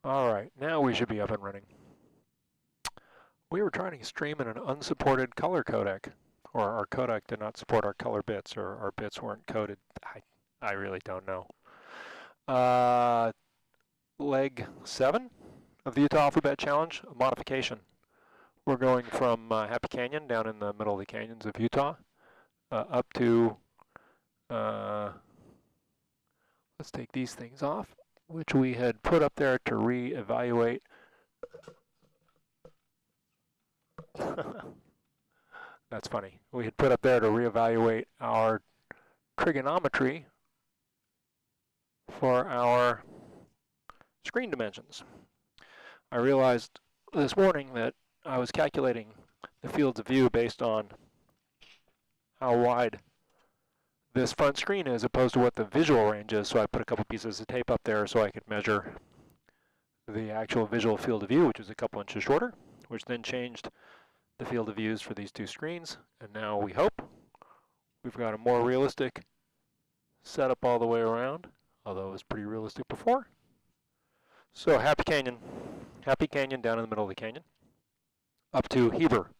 All right, now we should be up and running. We were trying to stream in an unsupported color codec, or our codec did not support our color bits, or our bits weren't coded. I really don't know. Leg 7 of the Utah Alphabet Challenge, a modification. We're going from Happy Canyon, down in the middle of the canyons of Utah, up to, let's take these things off, which we had put up there to re-evaluate. That's funny. We had put up there to re-evaluate our trigonometry for our screen dimensions. I realized this morning that I was calculating the fields of view based on how wide this front screen is opposed to what the visual range is, so I put a couple pieces of tape up there so I could measure the actual visual field of view, which is a couple inches shorter, which then changed the field of views for these two screens, and now we hope we've got a more realistic setup all the way around, although it was pretty realistic before. So Happy Canyon down in the middle of the canyon, up to Heber.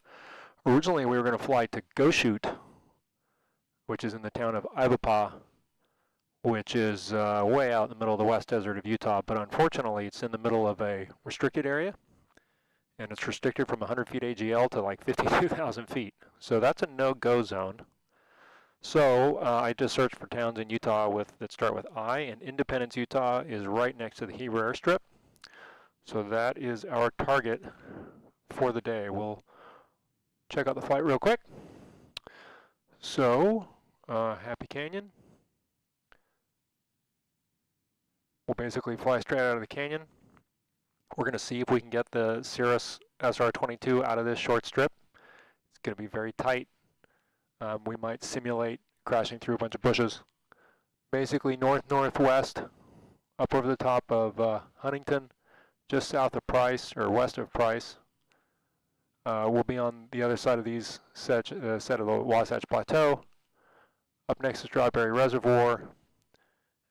Originally we were going to fly to Goshoot, which is in the town of Ibapah, which is way out in the middle of the West Desert of Utah, but unfortunately it's in the middle of a restricted area, and it's restricted from 100 feet AGL to like 52,000 feet. So that's a no-go zone. So I just searched for towns in Utah that start with I, and Independence, Utah is right next to the Heber airstrip. So that is our target for the day. We'll check out the flight real quick. So, Happy Canyon. We'll basically fly straight out of the canyon. We're going to see if we can get the Cirrus SR-22 out of this short strip. It's going to be very tight. We might simulate crashing through a bunch of bushes. Basically north-northwest, up over the top of Huntington, just south of Price, or west of Price. We'll be on the other side of these set of the Wasatch Plateau, up next to Strawberry Reservoir,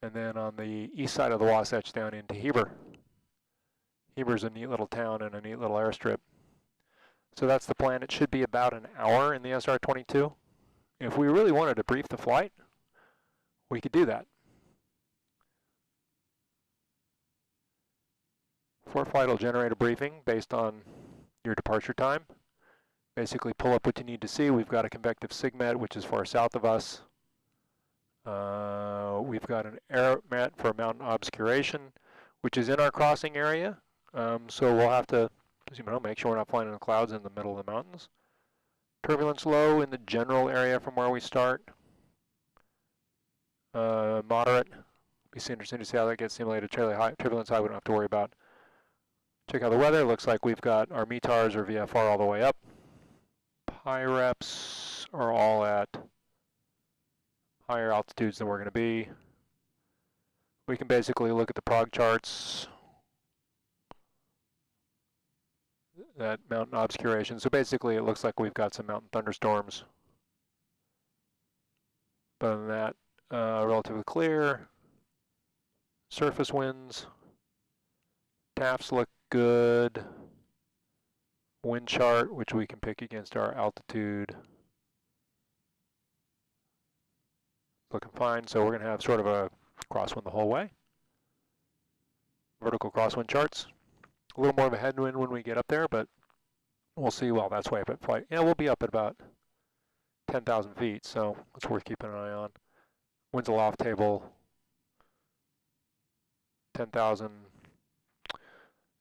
and then on the east side of the Wasatch down into Heber. Heber's a neat little town and a neat little airstrip. So that's the plan. It should be about an hour in the SR-22. If we really wanted to brief the flight, we could do that. ForeFlight will generate a briefing based on your departure time. Basically pull up what you need to see. We've got a convective SIGMET, which is far south of us. We've got an AirMet for mountain obscuration, which is in our crossing area. So we'll have to, make sure we're not flying in the clouds in the middle of the mountains. Turbulence low in the general area from where we start. Moderate. Be interesting to see how that gets simulated. Turbulence high we don't have to worry about. Check out the weather. Looks like we've got our METARs or VFR all the way up. PIREPs are all at higher altitudes than we're going to be. We can basically look at the prog charts. That mountain obscuration. So basically it looks like we've got some mountain thunderstorms. But other than that, relatively clear. Surface winds. TAFs look good. Wind chart, which we can pick against our altitude. Looking fine, so we're going to have sort of a crosswind the whole way. Vertical crosswind charts. A little more of a headwind when we get up there, but we'll see. Well, that's way up at flight. Yeah, we'll be up at about 10,000 feet, so it's worth keeping an eye on. Winds aloft table, 10,000.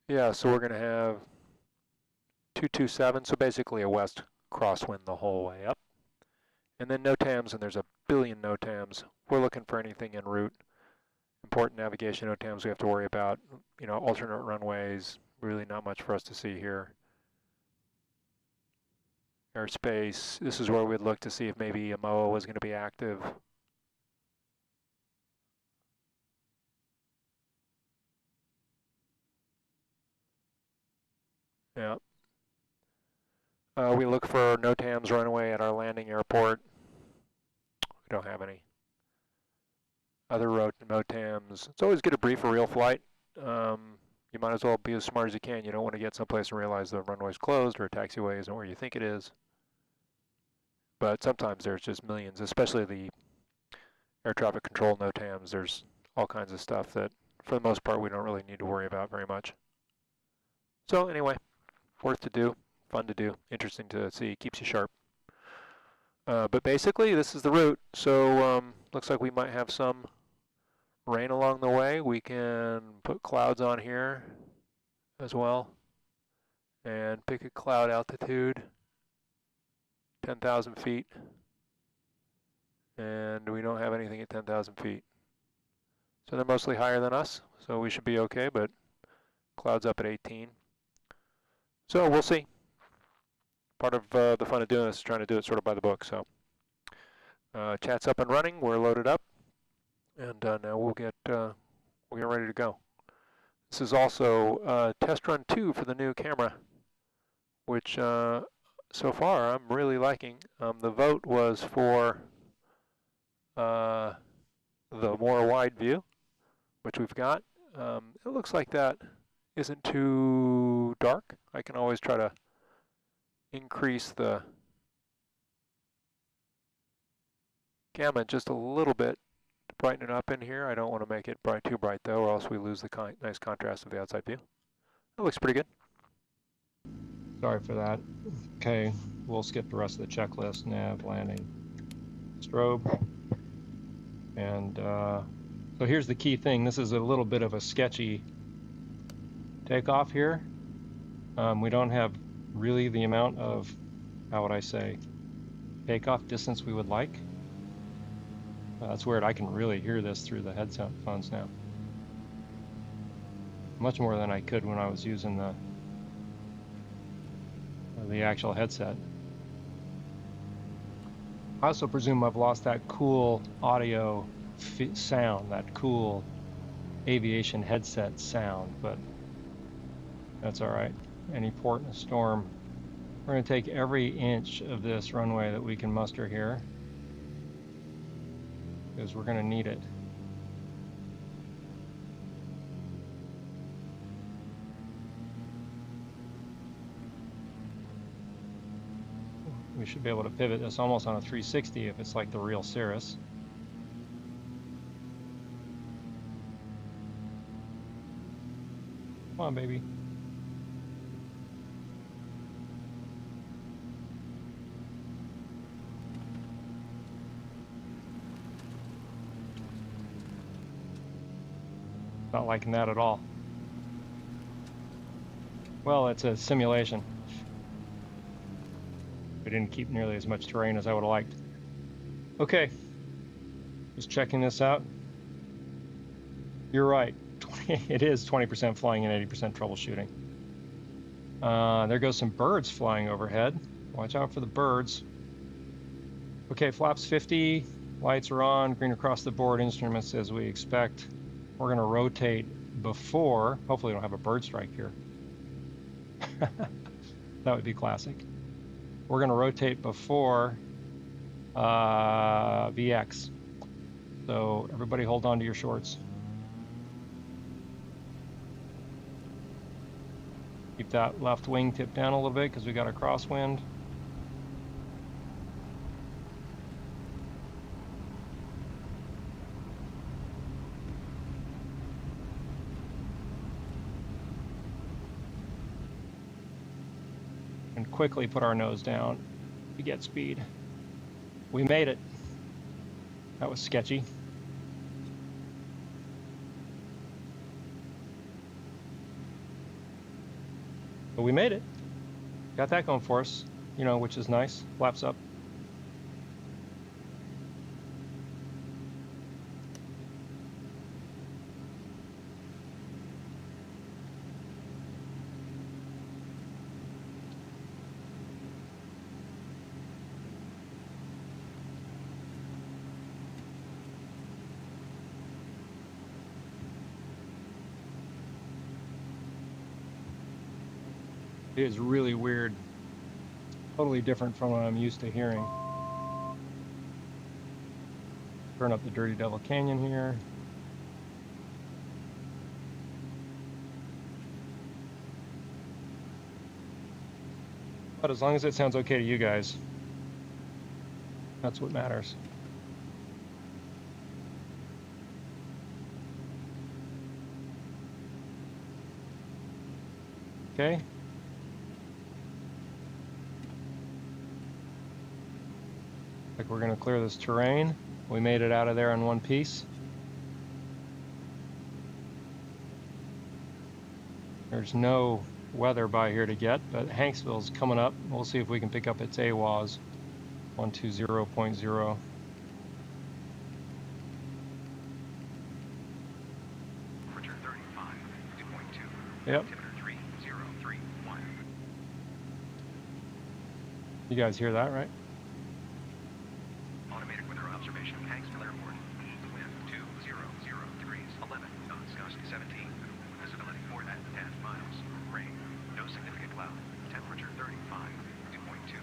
Yeah, so we're going to have 227, so basically a west crosswind the whole way up. And then NOTAMs, and there's a billion NOTAMs. We're looking for anything en route. Important navigation NOTAMs we have to worry about. Alternate runways, really not much for us to see here. Airspace, this is where we'd look to see if maybe a MOA was going to be active. Yeah. We look for NOTAMs runway at our landing airport. We don't have any. Other NOTAMs. It's always good to brief a real flight. you might as well be as smart as you can. You don't want to get someplace and realize the runway's closed or a taxiway isn't where you think it is. But sometimes there's just millions, especially the air traffic control NOTAMs. There's all kinds of stuff that, for the most part, we don't really need to worry about very much. So anyway, worth to do, fun to do, interesting to see, keeps you sharp. But basically, this is the route. So looks like we might have some rain along the way. We can put clouds on here as well and pick a cloud altitude, 10,000 feet. And we don't have anything at 10,000 feet. So they're mostly higher than us, so we should be okay, but clouds up at 18. So we'll see. Part of the fun of doing this is trying to do it sort of by the book. So chat's up and running, we're loaded up, and now we'll get ready to go. This is also test run 2 for the new camera, which so far I'm really liking. The vote was for the more wide view, which we've got. It looks like that isn't too dark. I can always try to increase the gamma just a little bit to brighten it up in here. I don't want to make it too bright though, or else we lose the nice contrast of the outside view. It looks pretty good. Sorry for that. Okay, we'll skip the rest of the checklist. Nav, landing, strobe. And so here's the key thing. This is a little bit of a sketchy takeoff here. We don't have really the amount of, how would I say, takeoff distance we would like. That's weird. I can really hear this through the headphones now. Much more than I could when I was using the actual headset. I also presume I've lost that cool audio sound, that cool aviation headset sound, but that's all right. Any port in a storm. We're going to take every inch of this runway that we can muster here, because we're going to need it. We should be able to pivot this almost on a 360 if it's like the real Cirrus. Come on, baby. Not liking that at all. Well, it's a simulation. We didn't keep nearly as much terrain as I would have liked. Okay, just checking this out. You're right, it is 20% flying and 80% troubleshooting. There goes some birds flying overhead. Watch out for the birds. Okay, flaps 50, lights are on, green across the board, instruments as we expect. We're gonna rotate before, hopefully we don't have a bird strike here. That would be classic. We're going to rotate before VX. So everybody hold on to your shorts. Keep that left wing tipped down a little bit because we got a crosswind. And quickly put our nose down to get speed. We made it. That was sketchy. But we made it. Got that going for us, you know, which is nice. Flaps up. It is really weird. Totally different from what I'm used to hearing. Turn up the Dirty Devil Canyon here. But as long as it sounds okay to you guys, that's what matters. Okay. Like we're going to clear this terrain. We made it out of there in one piece. There's no weather by here to get, but Hanksville's coming up. We'll see if we can pick up its AWOS 120.0. Yep. You guys hear that, right? Automated weather observation of Hanksville Airport. Wind 2003, 11 knots, gust 17. Visibility 4.5 miles. Rain, no significant cloud. Temperature 35, 2.2.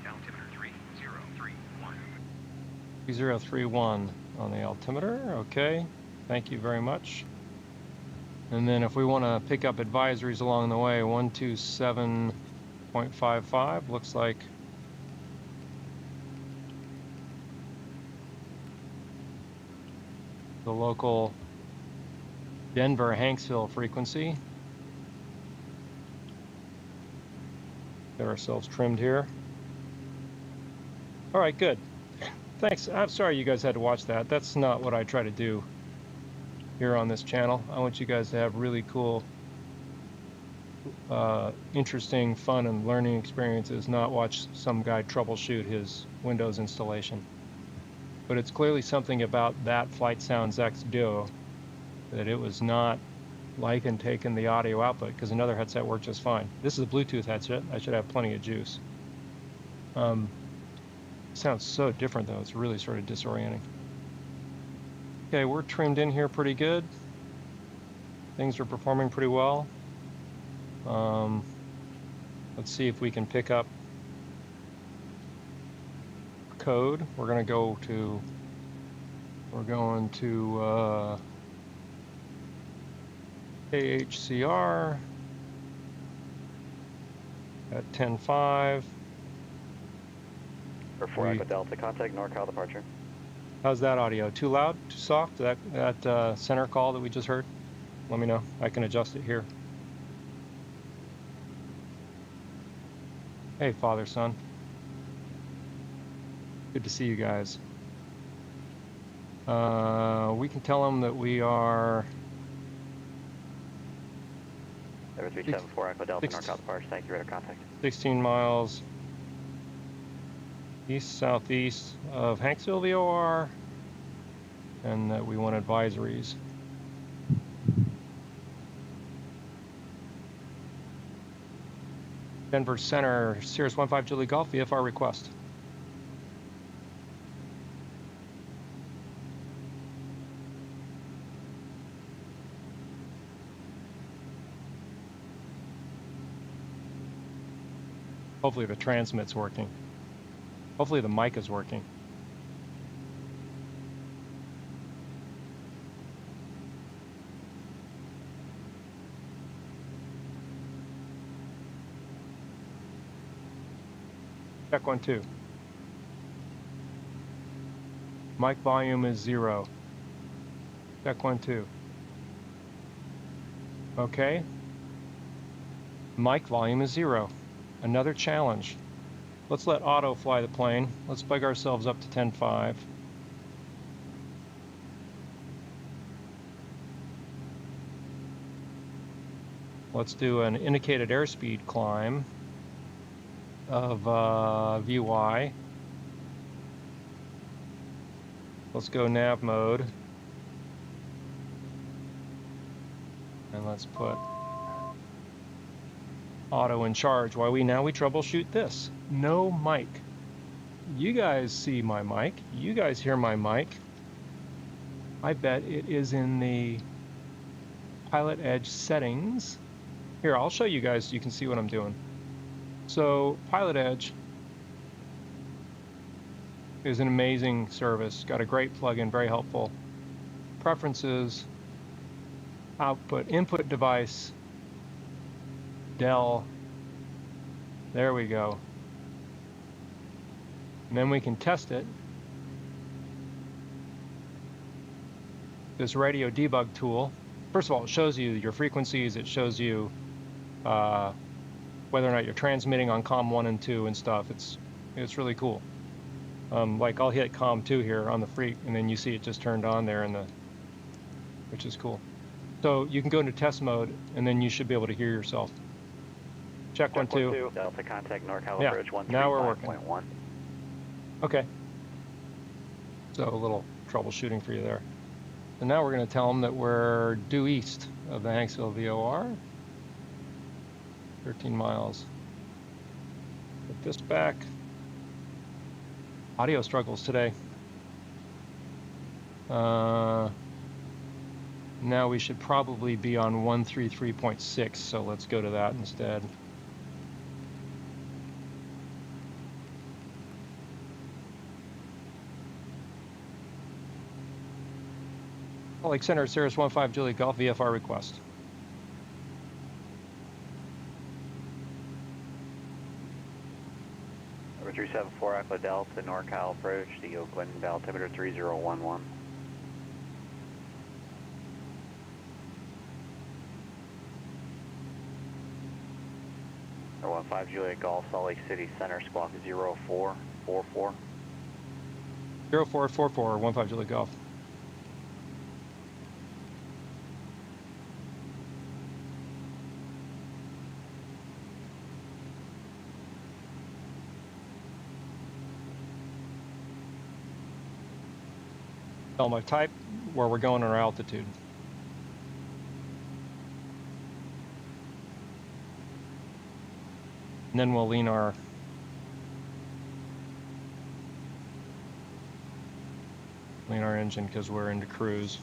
Altimeter 3031. 3031 on the altimeter. Okay. Thank you very much. And then if we want to pick up advisories along the way, 127.55 looks like the local Denver Hanksville frequency. Get ourselves trimmed here. All right, good. Thanks. I'm sorry you guys had to watch that. That's not what I try to do here on this channel. I want you guys to have really cool, interesting, fun, and learning experiences, not watch some guy troubleshoot his Windows installation. But it's clearly something about that Flight Sounds X Duo that it was not liking taking the audio output, because another headset worked just fine. This is a Bluetooth headset. I should have plenty of juice. Sounds so different though. It's really sort of disorienting. Okay, we're trimmed in here pretty good. Things are performing pretty well. Let's see if we can pick up code. We're going to KHCR at 10.5. For 4 Echo Delta, contact NorCal departure. How's that audio? Too loud? Too soft? That center call that we just heard? Let me know. I can adjust it here. Hey, father, son. Good to see you guys. We can tell them that we are... 374 Echo Delta, NorCal departure. Thank you, radar contact. 16 miles east-southeast of Hanksville, the OR, and that we want advisories. Denver Center, Cirrus 15 Julie Golf, VFR request. Hopefully the transmit's working. Hopefully the mic is working. Check 1, 2. Mic volume is 0. Check 1, 2. Okay. Mic volume is 0. Another challenge. Let's let auto fly the plane. Let's bug ourselves up to 10.5. Let's do an indicated airspeed climb of VY. Let's go nav mode. And let's put auto in charge while we troubleshoot this. No mic. You guys see my mic. You guys hear my mic. I bet it is in the PilotEdge settings. Here, I'll show you guys so you can see what I'm doing. So PilotEdge is an amazing service. Got a great plugin, very helpful. Preferences, output, input device, Dell. There we go. And then we can test it. This radio debug tool. First of all, it shows you your frequencies. It shows you whether or not you're transmitting on COM 1 and 2 and stuff. It's really cool. Like I'll hit COM 2 here on the freak, and then you see it just turned on there, which is cool. So you can go into test mode, and then you should be able to hear yourself. Check 1, 2. Delta contact NorCal Yeah, approach 135.1. now we're working. Okay. So a little troubleshooting for you there. So now we're going to tell them that we're due east of the Hanksville VOR. 13 miles. Put this back. Audio struggles today. Now we should probably be on 133.6, so let's go to that instead. Lake Center, Cirrus 15 Juliet Golf, VFR request. Number 374 Aqua Delta NorCal approach, the Oakland altimeter 3011. Number 15 Juliet Golf, Salt Lake City Center, squawk 0444. 0444, 15 Juliet Golf. Tell them I type where we're going and our altitude. And then we'll lean our engine because we're into cruise.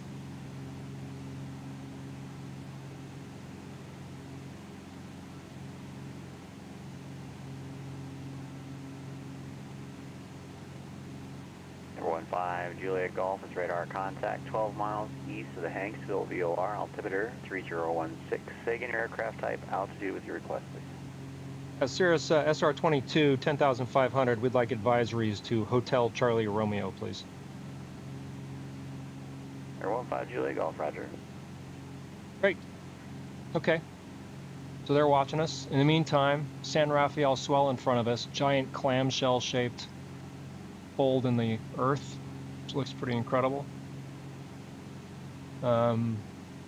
Number 15 Juliet Golf is radar contact 12 miles east of the Hanksville VOR, altimeter 3016. Say again your aircraft type, altitude with your request, please. Cirrus SR-22, 10,500. We'd like advisories to Hotel Charlie Romeo, please. Number 15 Juliet Golf, roger. Great. Okay. So they're watching us. In the meantime, San Rafael Swell in front of us, giant clamshell-shaped fold in the earth, which looks pretty incredible.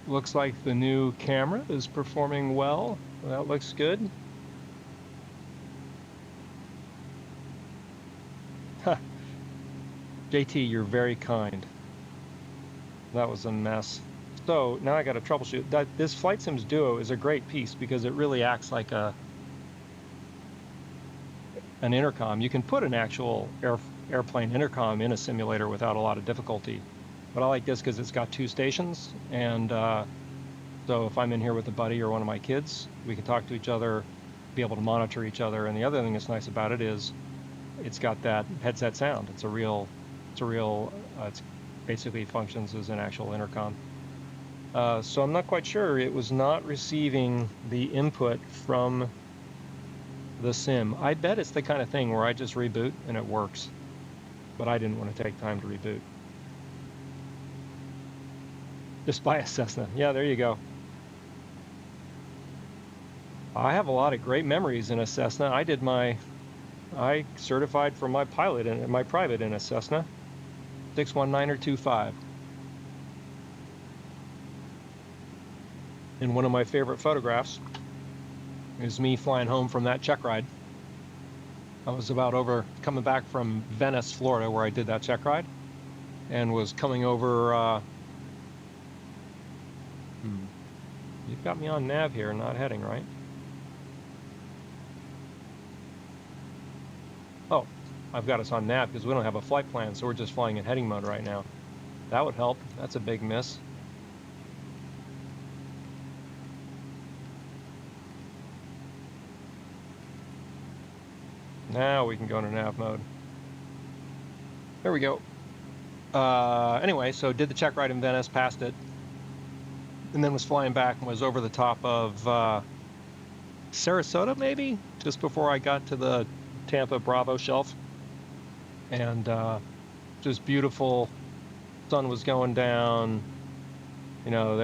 Looks like the new camera is performing well. That looks good. JT, you're very kind. That was a mess. So now I got to troubleshoot. This Flight Sims Duo is a great piece because it really acts like an intercom. You can put an actual airplane intercom in a simulator without a lot of difficulty. But I like this because it's got 2 stations, and so if I'm in here with a buddy or one of my kids, we can talk to each other, be able to monitor each other. And the other thing that's nice about it is it's got that headset sound. It's basically functions as an actual intercom. So I'm not quite sure. It was not receiving the input from the sim. I bet it's the kind of thing where I just reboot and it works, but I didn't want to take time to reboot. Just buy a Cessna. Yeah, there you go. I have a lot of great memories in a Cessna. I certified for my pilot and my private in a Cessna 619er 25. And one of my favorite photographs is me flying home from that check ride. I was coming back from Venice, Florida, where I did that check ride, and was coming over. You've got me on nav here, not heading, right? Oh, I've got us on nav because we don't have a flight plan, so we're just flying in heading mode right now. That would help. That's a big miss. Now we can go into nav mode. There we go. Anyway, so did the check ride in Venice, passed it, and then was flying back and was over the top of Sarasota, maybe? Just before I got to the Tampa Bravo shelf. and just beautiful. Sun was going down. You know,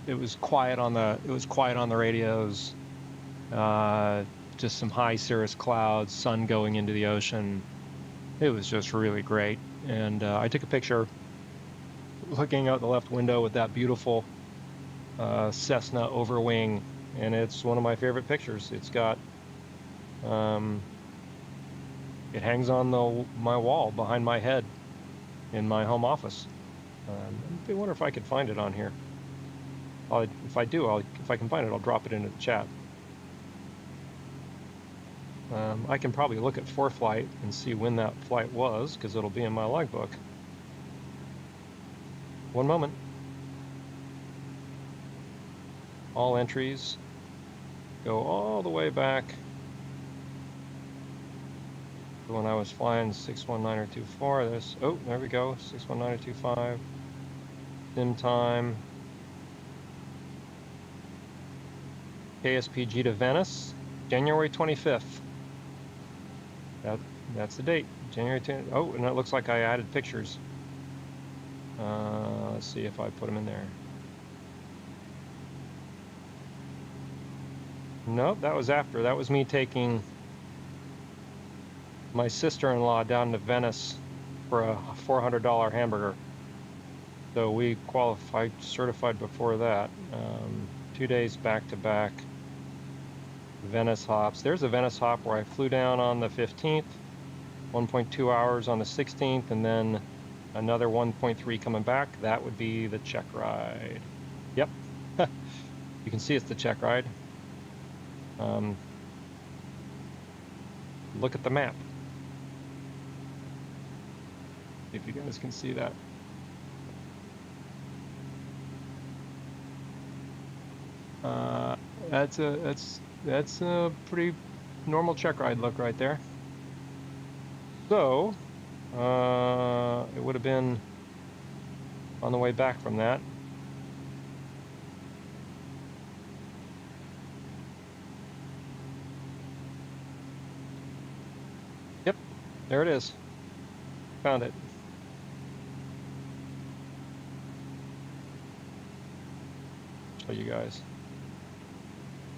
it was quiet on the radios. Just some high cirrus clouds, sun going into the ocean. It was just really great. And I took a picture looking out the left window with that beautiful Cessna overwing, and it's one of my favorite pictures. It's got, it hangs on my wall behind my head in my home office. I wonder if I could find it on here. If I can find it, I'll drop it into the chat. I can probably look at ForeFlight and see when that flight was, because it'll be in my logbook. One moment. All entries go all the way back to when I was flying 619.24. This, oh, there we go, 619.25. Sim time. KSPG to Venice, January 25th. That's the date, January 10th. Oh, and it looks like I added pictures. Let's see if I put them in there. Nope, that was after. That was me taking my sister-in-law down to Venice for a $400 hamburger. So we qualified, certified before that. 2 days back-to-back Venice hops. There's a Venice hop where I flew down on the 15th, 1.2 hours on the 16th, and then another 1.3 coming back. That would be the check ride. Yep. You can see it's the check ride. Look at the map. If you guys can see that. That's a pretty normal check ride look right there. So it would have been on the way back from that. Yep, there it is. Found it. Show you guys.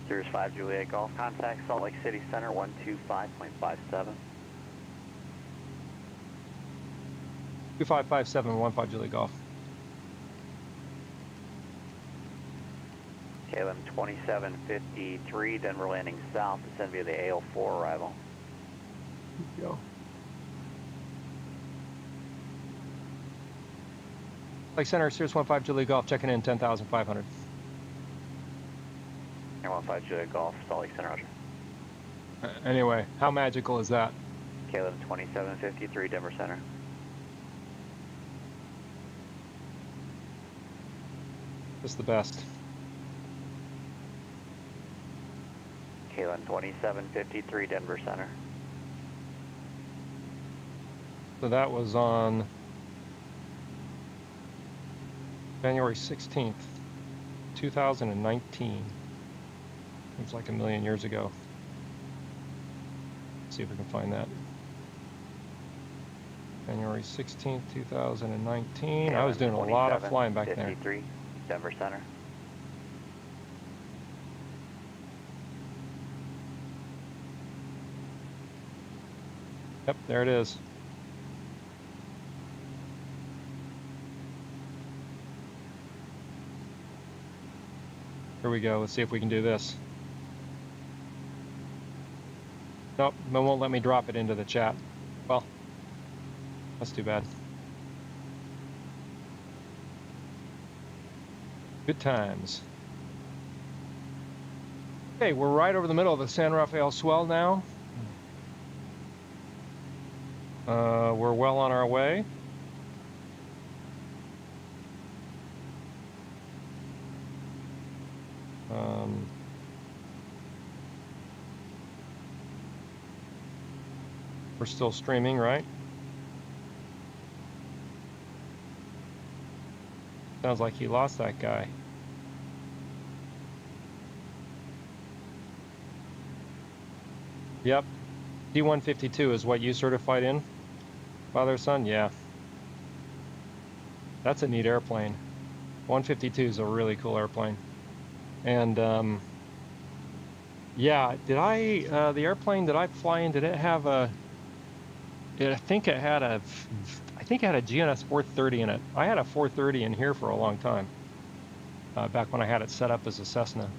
Cirrus 5 Juliet Golf, contact Salt Lake City Center 125.57. 2557 15 Juliet Golf. KLM 2753, Denver landing south, descend via the AL4 arrival. There you go. Lake Center, Cirrus 15 Juliet Golf, checking in 10,500. Air 15 Juliet Golf, Salt Lake Center, roger. Anyway, how magical is that? KLM 2753, Denver Center. Just the best. KLM 2753, Denver Center. So that was on January 16th, 2019. Seems like a million years ago. Let's see if we can find that. January 16th, 2019. I was doing a lot of flying back there. 53, Denver Center. Yep, there it is. Here we go. Let's see if we can do this. Nope, it won't let me drop it into the chat. Well, that's too bad. Good times. Okay, we're right over the middle of the San Rafael Swell now. We're well on our way. We're still streaming, right? Sounds like he lost that guy. Yep. D152 is what you certified in, father, son? Yeah. That's a neat airplane. 152 is a really cool airplane. And yeah, did I, the airplane that I fly in, did it have a, I think it had a GNS 430 in it. I had a 430 in here for a long time, back when I had it set up as a Cessna.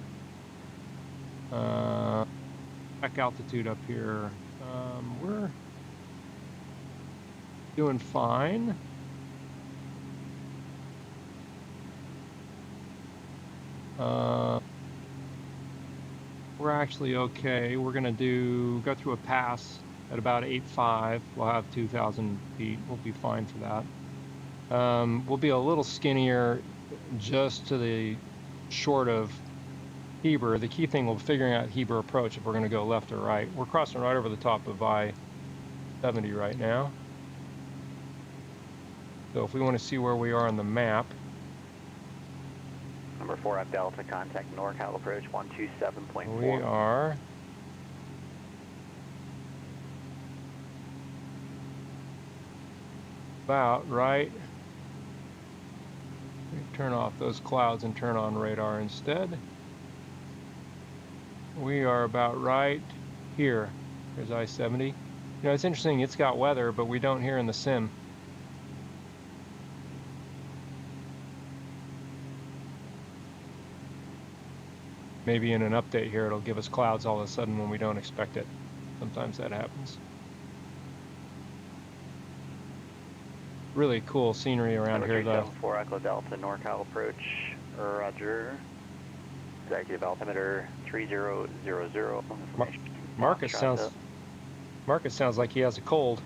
Back altitude up here. We're doing fine. We're actually okay. We're gonna go through a pass at about 8.5. We'll have 2,000 feet. We'll be fine for that. We'll be a little skinnier just to the short of Heber. The key thing will be figuring out Heber approach if we're gonna go left or right. We're crossing right over the top of I-70 right now. So if we want to see where we are on the map. Number 4 at Delta, contact NorCal approach 127.4. We are about right. Turn off those clouds and turn on radar instead. We are about right here. There's I-70. You know, it's interesting, it's got weather, but we don't here in the sim. Maybe in an update here, it'll give us clouds all of a sudden when we don't expect it. Sometimes that happens. Really cool scenery around here, though. 4 Echo Delta, NorCal approach, Roger. Executive altimeter 3000. Marcus sounds like he has a cold.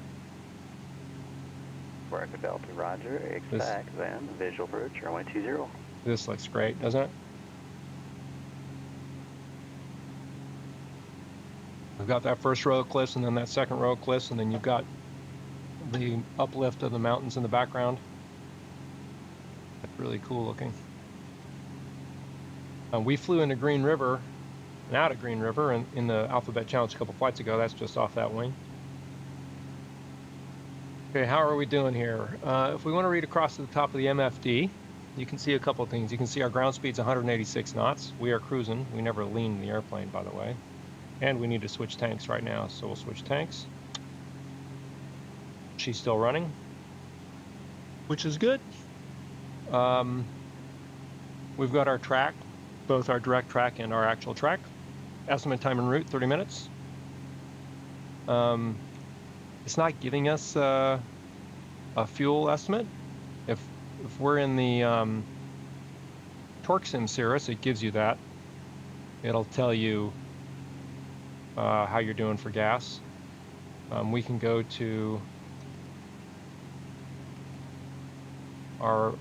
4 Echo Delta, Roger. Expect then visual approach runway 20. This looks great, doesn't it? We've got that first row of cliffs and then that second row of cliffs, and then you've got the uplift of the mountains in the background. That's really cool looking. We flew into Green River and out of Green River in the Alphabet Challenge a couple flights ago. That's just off that wing. Okay, how are we doing here? If we want to read across to the top of the MFD, you can see a couple of things. You can see our ground speed's 186 knots. We are cruising. We never leaned the airplane, by the way. And we need to switch tanks right now, so we'll switch tanks. She's still running, which is good. We've got our track, both our direct track and our actual track. Estimate time en route, 30 minutes. It's not giving us a fuel estimate. If we're in the TorqueSim Cirrus, it gives you that. It'll tell you how you're doing for gas. We can go to our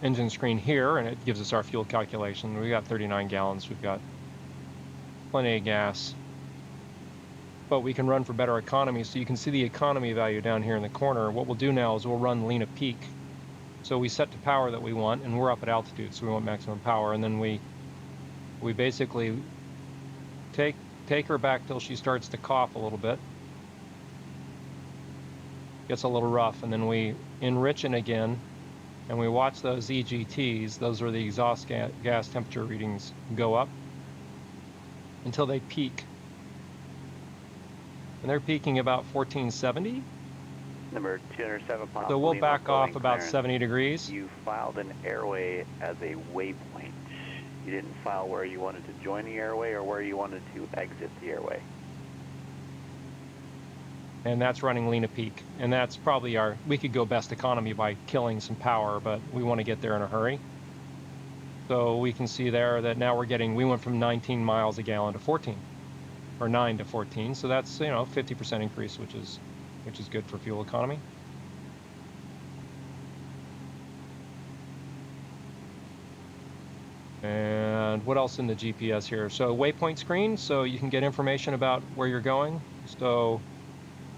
engine screen here, and it gives us our fuel calculation. We got 39 gallons. We've got plenty of gas, but we can run for better economy. So you can see the economy value down here in the corner. What we'll do now is we'll run lean a peak. So we set the power that we want, and we're up at altitude, so we want maximum power. And then we basically take her back till she starts to cough a little bit. Gets a little rough, and then we enrich it again, and we watch those EGTs, those are the exhaust gas temperature readings, go up until they peak. And they're peaking about 1470. Number 207. So we'll back off about 70 degrees. You filed an airway as a waypoint. You didn't file where you wanted to join the airway or where you wanted to exit the airway. And that's running lean a peak. And that's probably we could go best economy by killing some power, but we want to get there in a hurry. So we can see there that now we went from 19 miles a gallon to 14, or 9 to 14. So that's, 50% increase, which is good for fuel economy. And what else in the GPS here? So waypoint screen, so you can get information about where you're going. So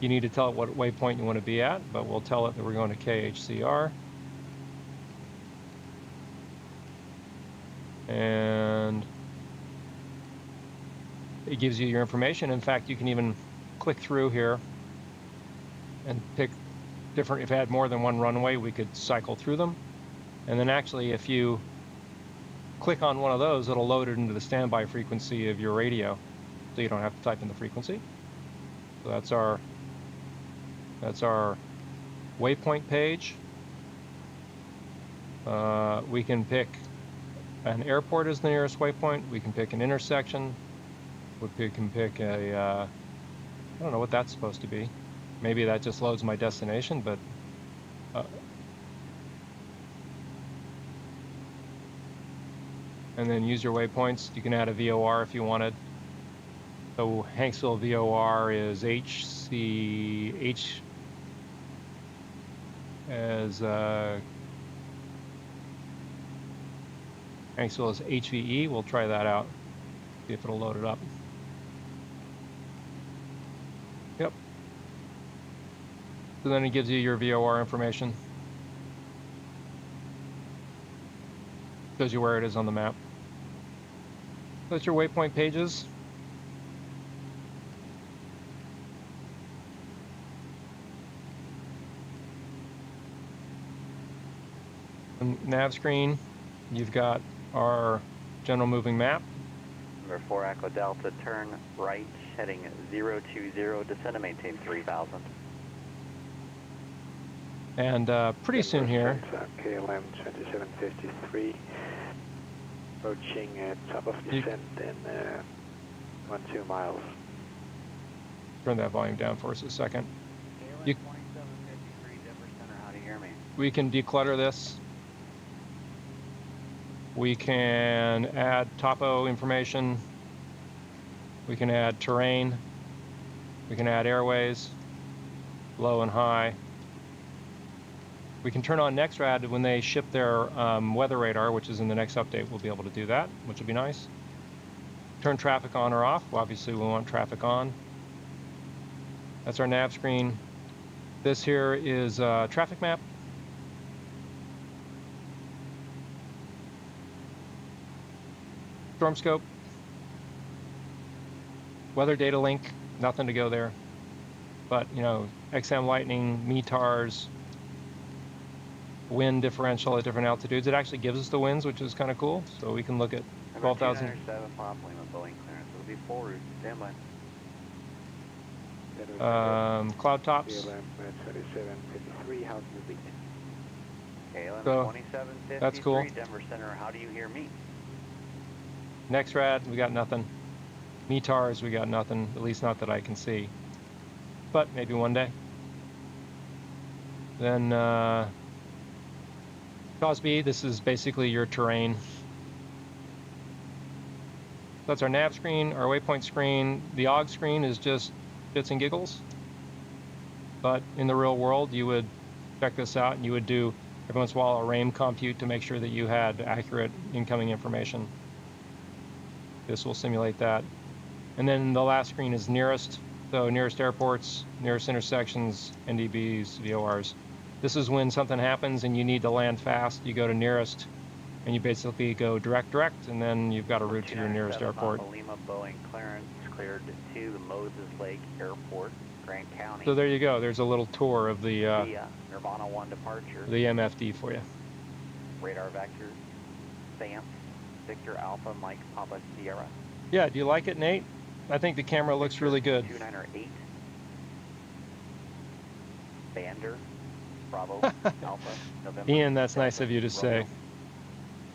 you need to tell it what waypoint you want to be at, but we'll tell it that we're going to KHCR. And it gives you your information. In fact, you can even click through here and pick different, if it had more than one runway, we could cycle through them. And then actually, if you click on one of those, it'll load it into the standby frequency of your radio, so you don't have to type in the frequency. So that's our waypoint page. We can pick an airport as the nearest waypoint. We can pick an intersection. We can pick a, I don't know what that's supposed to be. Maybe that just loads my destination, but and then use your waypoints. You can add a VOR if you wanted. So Hanksville VOR is H as Hanksville is HVE. We'll try that out. See if it'll load it up. Yep. So then it gives you your VOR information. Shows you where it is on the map. That's your waypoint pages. On nav screen, you've got our general moving map. Number 4 Echo Delta, turn right, heading 020, descend to maintain 3000. And pretty soon here, KLM 2753, approaching top of descent in 12 miles. turn that volume down for us a second. KLM 2753, Denver Center, how do you hear me? We can declutter this. We can add topo information. We can add terrain. We can add airways, low and high. We can turn on NextRad when they ship their weather radar, which is in the next update. We'll be able to do that, which will be nice. Turn traffic on or off. Well, obviously, we want traffic on. That's our nav screen. This here is a traffic map. Storm scope. Weather data link. Nothing to go there. But, you know, XM lightning, METARs, wind differential at different altitudes. It actually gives us the winds, which is kind of cool. So we can look at 12,000. 207, Pop Lima, Boeing clearance. It'll be full route. Stand by. Cloud tops. KLM 2753, how's your beat? KLM So, 2753, that's cool. Denver Center, how do you hear me? NextRad, we got nothing. METARs, we got nothing, at least not that I can see. But maybe one day. Then COSB, this is basically your terrain. That's our nav screen, our waypoint screen. The OG screen is just bits and giggles. But in the real world, you would check this out and you would do every once in a while a RAIM compute to make sure that you had accurate incoming information. This will simulate that. And then the last screen is nearest. So nearest airports, nearest intersections, NDBs, VORs. This is when something happens and you need to land fast. You go to nearest and you basically go direct, and then you've got a route to your nearest airport. Lima, Boeing clearance cleared to the Moses Lake Airport, Grant County. So there you go. There's a little tour of the Nirvana 1 departure. the MFD for you. Radar vector, SAMP, Victor Alpha, Mike Papa Sierra. Yeah, do you like it, Nate? I think the camera looks really good. 2908. Bander, Bravo, Alpha, November. Ian, that's nice of you to say.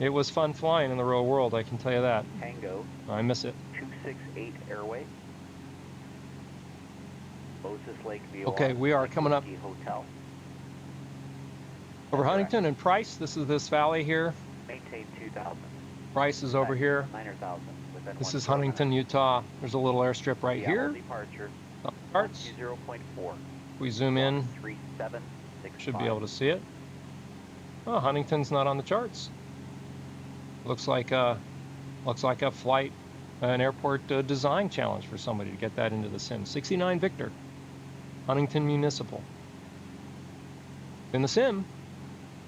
It was fun flying in the real world, I can tell you that. Tango, I miss it. 268 Airway. Moses Lake VOR. Okay, we are coming up Hotel. over Huntington and Price. This is this valley here. Maintain 2000. Price is over here. 9,000. This is Huntington, Utah. There's a little airstrip right here. Departure. On the charts. 0.4. We zoom in. 3765. Should be able to see it. Oh, Huntington's not on the charts. Looks like a flight, an airport design challenge for somebody to get that into the sim. 69 Victor, Huntington Municipal. In the sim,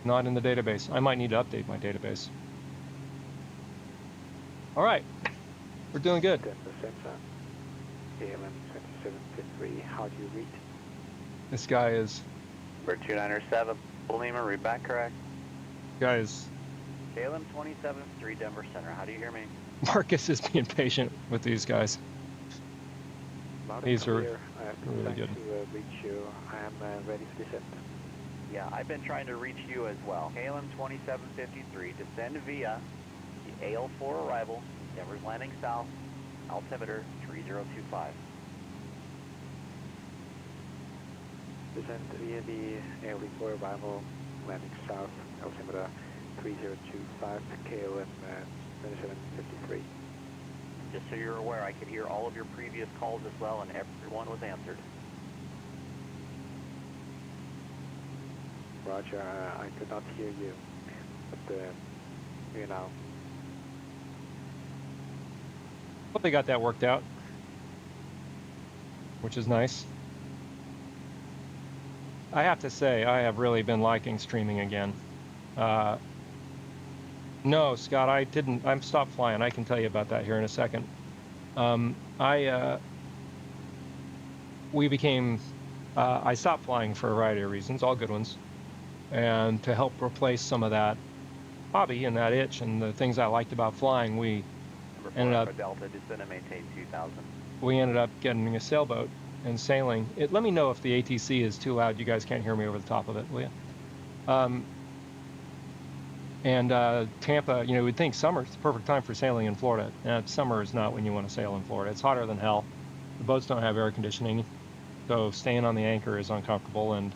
not in the database. I might need to update my database. All right, we're doing good. KLM 2753, how do you read? This guy is, Number 297, Lima, read back correct. guys, KLM 273, Denver Center, how do you hear me? Marcus is being patient with these guys. Loud and These are clear. I have been really trying good. to reach you. I am ready for descent. Yeah, I've been trying to reach you as well. KLM 2753, descend via the AL4 arrival, Denver's landing south, altimeter 3025. Descend via the AL4 arrival, landing south, altimeter 3025, KLM 2753. Just so you're aware, I could hear all of your previous calls as well, and everyone was answered. Roger, I could not hear you, but you know. Well, they got that worked out, which is nice. I have to say, I have really been liking streaming again. No, Scott, I didn't. I'm stopped flying. I can tell you about that here in a second. I stopped flying for a variety of reasons, all good ones. And to help replace some of that hobby and that itch and the things I liked about flying, we ended up Delta, descend and maintain 2000. We ended up getting a sailboat and sailing. Let me know if the ATC is too loud. You guys can't hear me over the top of it, will you? Tampa, you know, we'd think summer's the perfect time for sailing in Florida. Summer is not when you want to sail in Florida. It's hotter than hell. The boats don't have air conditioning, so staying on the anchor is uncomfortable, and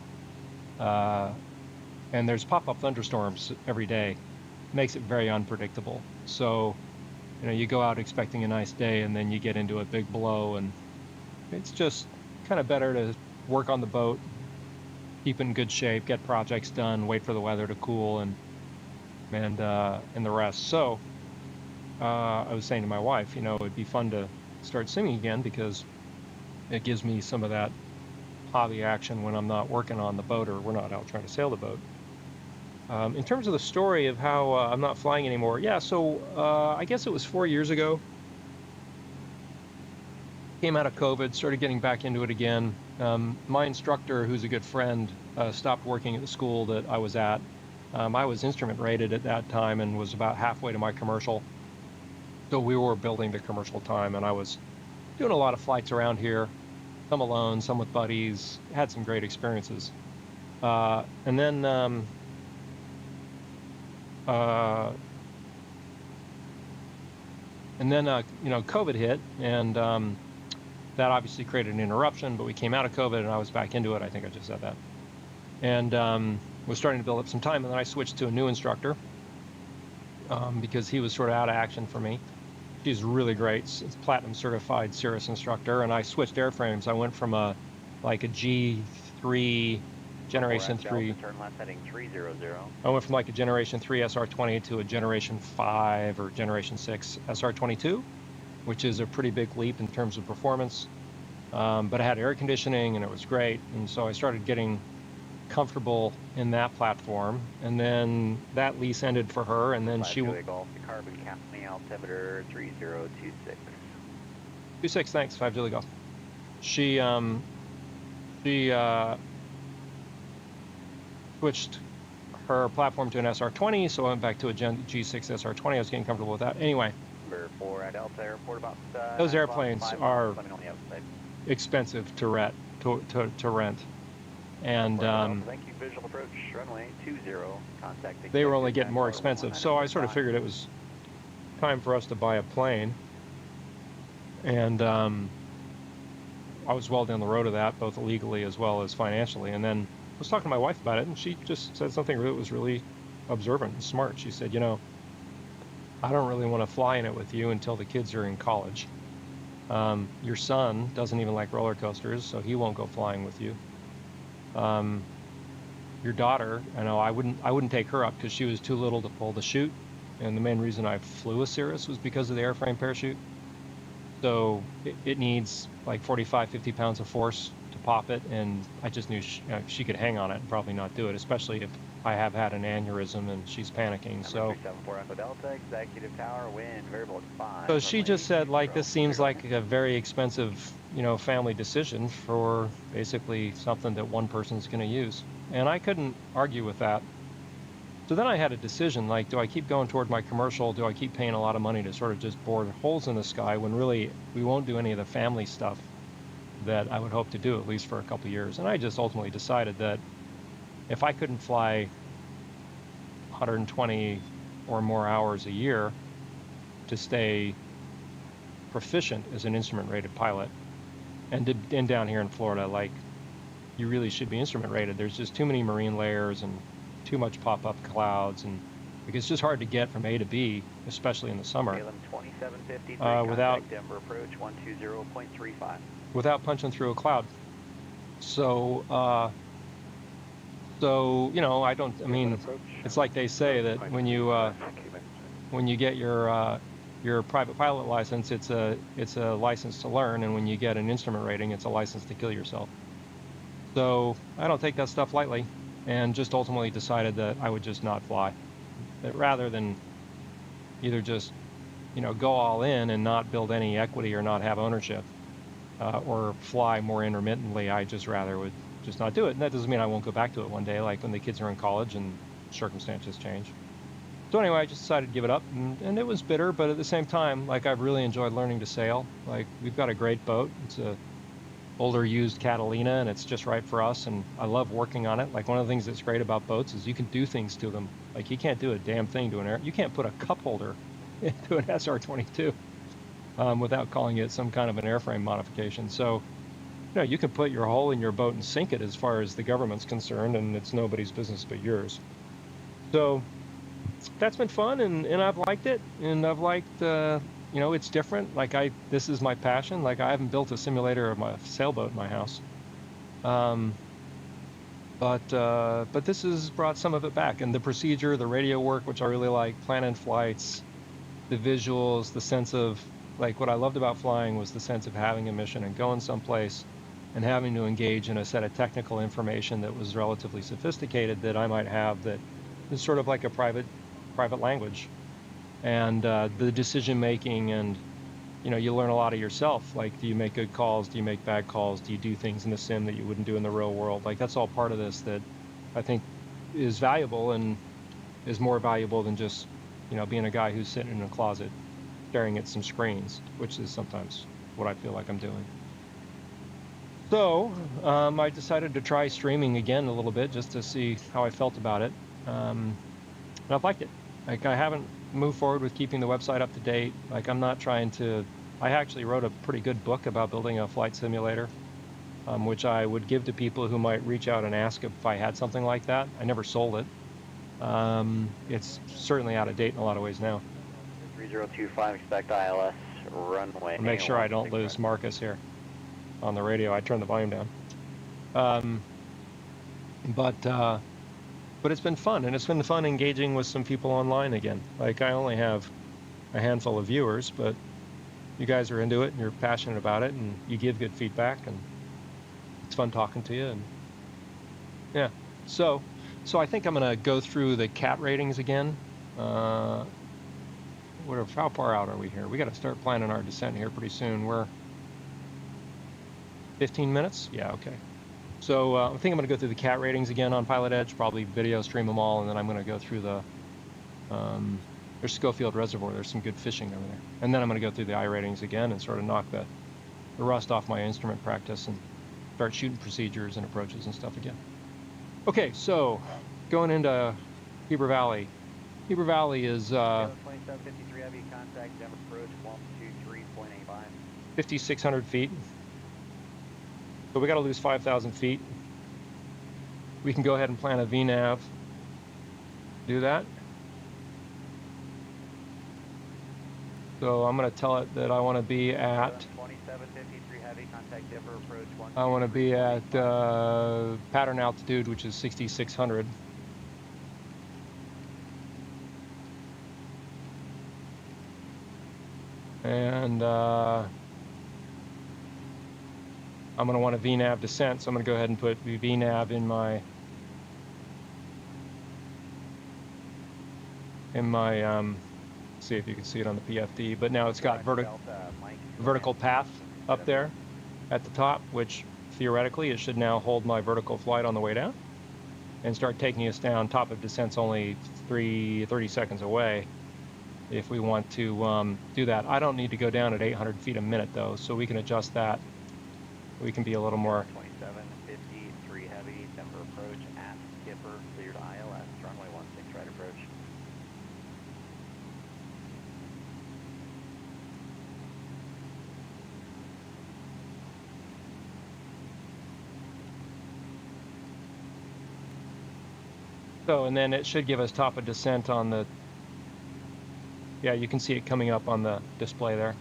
there's pop-up thunderstorms every day. It makes it very unpredictable. So, you know, you go out expecting a nice day, and then you get into a big blow, and it's just kind of better to work on the boat, keep in good shape, get projects done, wait for the weather to cool, and the rest. So I was saying to my wife, you know, it'd be fun to start swimming again because it gives me some of that hobby action when I'm not working on the boat or we're not out trying to sail the boat. In terms of the story of how I'm not flying anymore, yeah, so I guess it was 4 years ago. Came out of COVID, started getting back into it again. My instructor, who's a good friend, stopped working at the school that I was at. I was instrument rated at that time and was about halfway to my commercial. So we were building the commercial time, and I was doing a lot of flights around here, some alone, some with buddies, had some great experiences. And then you know, COVID hit, and that obviously created an interruption, but we came out of COVID and I was back into it. I think I just said that. And was starting to build up some time, and then I switched to a new instructor because he was sort of out of action for me. She's really great, it's platinum certified Cirrus instructor, and I switched airframes. I went from a G3 generation 3. Turn left heading 300. I went from like a generation 3 SR-20 to a generation 5 or generation 6 SR-22, which is a pretty big leap in terms of performance. But I had air conditioning and it was great, and so I started getting comfortable in that platform, and then that lease ended for her, and then she Golf to Carbon County, altimeter 3026. 26, thanks, 5 Julie Golf. She switched her platform to an SR-20, so I went back to a Gen G6 SR-20. I was getting comfortable with that. Anyway, Number 4 at Delta Airport, about those airplanes are on the outside. expensive to rent. And thank you, visual approach, runway 20, contact. they were only getting more expensive. So I sort of figured it was time for us to buy a plane. And I was well down the road of that, both legally as well as financially. And then I was talking to my wife about it, and she just said something that was really observant and smart. She said, you know, I don't really want to fly in it with you until the kids are in college. Your son doesn't even like roller coasters, so he won't go flying with you. Your daughter, I know I wouldn't take her up because she was too little to pull the chute, and the main reason I flew a Cirrus was because of the airframe parachute. So it needs like 45, 50 pounds of force to pop it, and I just knew she could hang on it and probably not do it, especially if I have had an aneurysm and she's panicking. So 374 Echo Delta, Executive Tower, wind, variable 5. so she just said, like, this seems like Control. a very expensive, you know, family decision for basically something that one person's going to use. And I couldn't argue with that. So then I had a decision, like, do I keep going toward my commercial? Do I keep paying a lot of money to sort of just bore holes in the sky when really we won't do any of the family stuff that I would hope to do, at least for a couple of years? And I just ultimately decided that if I couldn't fly 120 or more hours a year to stay proficient as an instrument rated pilot, and down here in Florida, like, you really should be instrument rated. There's just too many marine layers and too much pop-up clouds, and it's just hard to get from A to B, especially in the summer, without punching through a cloud. So, you know, I mean, it's like they say that when you get your private pilot license, it's a license to learn, and when you get an instrument rating, it's a license to kill yourself. So I don't take that stuff lightly, and just ultimately decided that I would just not fly. That rather than either just, you know, go all in and not build any equity or not have ownership, or fly more intermittently, I just rather would just not do it. And that doesn't mean I won't go back to it one day, like when the kids are in college and circumstances change. So anyway, I just decided to give it up, and it was bitter, but at the same time, like, I've really enjoyed learning to sail. Like, we've got a great boat. It's a older used Catalina, and it's just right for us, and I love working on it. Like, one of the things that's great about boats is you can do things to them. Like, you can't do a damn thing to an air. You can't put a cup holder into an SR-22 without calling it some kind of an airframe modification. So, you know, you can put your hole in your boat and sink it as far as the government's concerned, and it's nobody's business but yours. So that's been fun, and I've liked it, and I've liked, you know, it's different. Like, this is my passion. Like, I haven't built a simulator of my sailboat in my house. But this has brought some of it back, and the procedure, the radio work, which I really like, planning flights, the visuals, the sense of, like, what I loved about flying was the sense of having a mission and going someplace and having to engage in a set of technical information that was relatively sophisticated that I might have that is sort of like a private language. And the decision making, and, you know, you learn a lot of yourself. Like, do you make good calls? Do you make bad calls? Do you do things in the sim that you wouldn't do in the real world? Like, that's all part of this that I think is valuable, and is more valuable than just, you know, being a guy who's sitting in a closet staring at some screens, which is sometimes what I feel like I'm doing. So I decided to try streaming again a little bit just to see how I felt about it. And I've liked it. Like, I haven't moved forward with keeping the website up to date. Like, I'm not trying to, I actually wrote a pretty good book about building a flight simulator, which I would give to people who might reach out and ask if I had something like that. I never sold it. It's certainly out of date in a lot of ways now. 3025, expect ILS, runway. I'll make sure I don't lose Marcus here on the radio. I turned the volume down. But it's been fun, and it's been fun engaging with some people online again. Like, I only have a handful of viewers, but you guys are into it, and you're passionate about it, and you give good feedback, and it's fun talking to you. And yeah, so I think I'm going to go through the cat ratings again. How far out are we here? We got to start planning our descent here pretty soon. We're 15 minutes? Yeah, okay. So I think I'm going to go through the cat ratings again on PilotEdge, probably video stream them all, and then I'm going to go through the, there's Scofield Reservoir, there's some good fishing over there. And then I'm going to go through the I ratings again and sort of knock the rust off my instrument practice and start shooting procedures and approaches and stuff again. Okay, so going into Heber Valley. Heber Valley is 2753 heavy contact, Denver approach 123.85. 5,600 feet. So we got to lose 5,000 feet. We can go ahead and plan a VNAV. Do that. So I'm going to tell it that I want to be at. 2753 heavy contact, Denver approach 123.85. I want to be at pattern altitude, which is 6,600. And I'm going to want a VNAV descent, so I'm going to go ahead and put VNAV in my in my, see if you can see it on the PFD, but now it's got vertical path up there at the top, which theoretically it should now hold my vertical flight on the way down and start taking us down. Top of descent's only 30 seconds away if we want to do that. I don't need to go down at 800 feet a minute though, so we can adjust that. We can be a little more. 2753 heavy, Denver approach at Skipper, cleared ILS, runway 16 right approach. So, and then it should give us top of descent on the, yeah, you can see it coming up on the display there.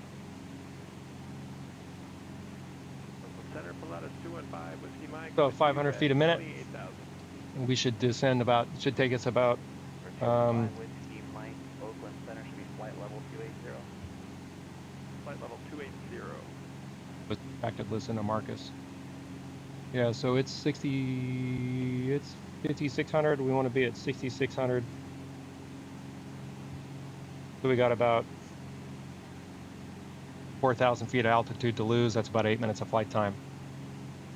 Center, Pilatus 215, Whiskey Mike. So 500 feet a minute. We should descend about, should take us about, Whiskey Mike, Oakland Center should be flight level 280. Flight level 280. back to listen to Marcus. Yeah, so it's 60, it's 5,600. We want to be at 6,600. So we got about 4,000 feet of altitude to lose. That's about 8 minutes of flight time.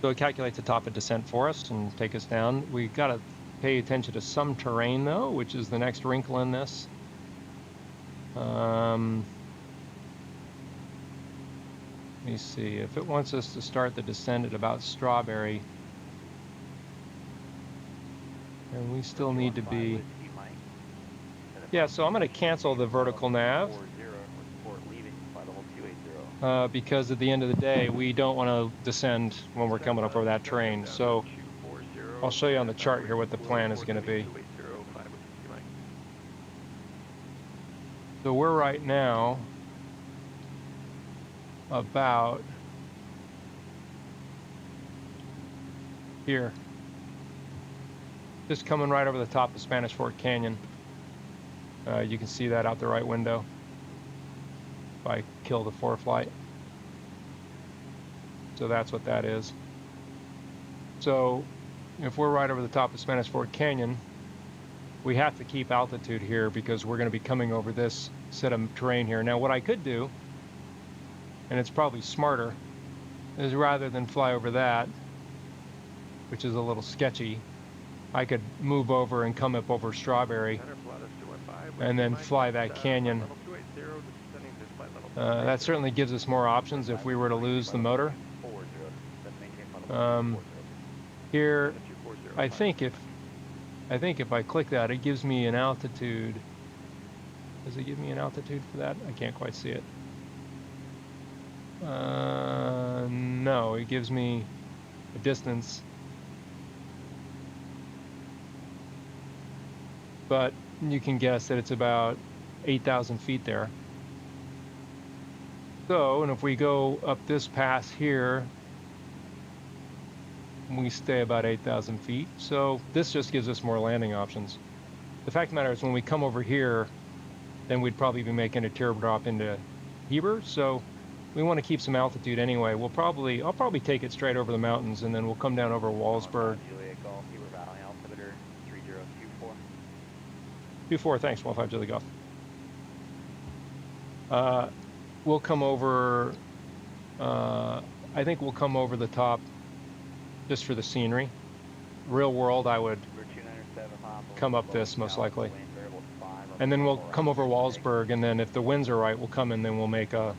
So it calculates the top of descent for us and take us down. We got to pay attention to some terrain though, which is the next wrinkle in this. Let me see, if it wants us to start the descent at about Strawberry, and we still need to be, yeah, so I'm going to cancel the vertical nav, because at the end of the day, we don't want to descend when we're coming up over that terrain. So I'll show you on the chart here what the plan is going to be. So we're right now about here, just coming right over the top of Spanish Fork Canyon. You can see that out the right window if I kill the ForeFlight. So that's what that is. So if we're right over the top of Spanish Fork Canyon, we have to keep altitude here because we're going to be coming over this set of terrain here. Now what I could do, and it's probably smarter, is rather than fly over that, which is a little sketchy, I could move over and come up over Strawberry and then fly that canyon. That certainly gives us more options if we were to lose the motor. Here, I think if I click that, it gives me an altitude. Does it give me an altitude for that? I can't quite see it. No, it gives me a distance. But you can guess that it's about 8,000 feet there. So, and if we go up this pass here, we stay about 8,000 feet. So this just gives us more landing options. The fact of the matter is when we come over here, then we'd probably be making a teardrop into Heber. So we want to keep some altitude anyway. I'll probably take it straight over the mountains and then we'll come down over Wallsburg. Juliet Golf, Heber Valley, altimeter 3024. 24, thanks, 15 Julie Golf. We'll come over, I think we'll come over the top just for the scenery. Real world, I would come up this most likely. And then we'll come over Wallsburg, and then if the winds are right, we'll come in, then we'll make a,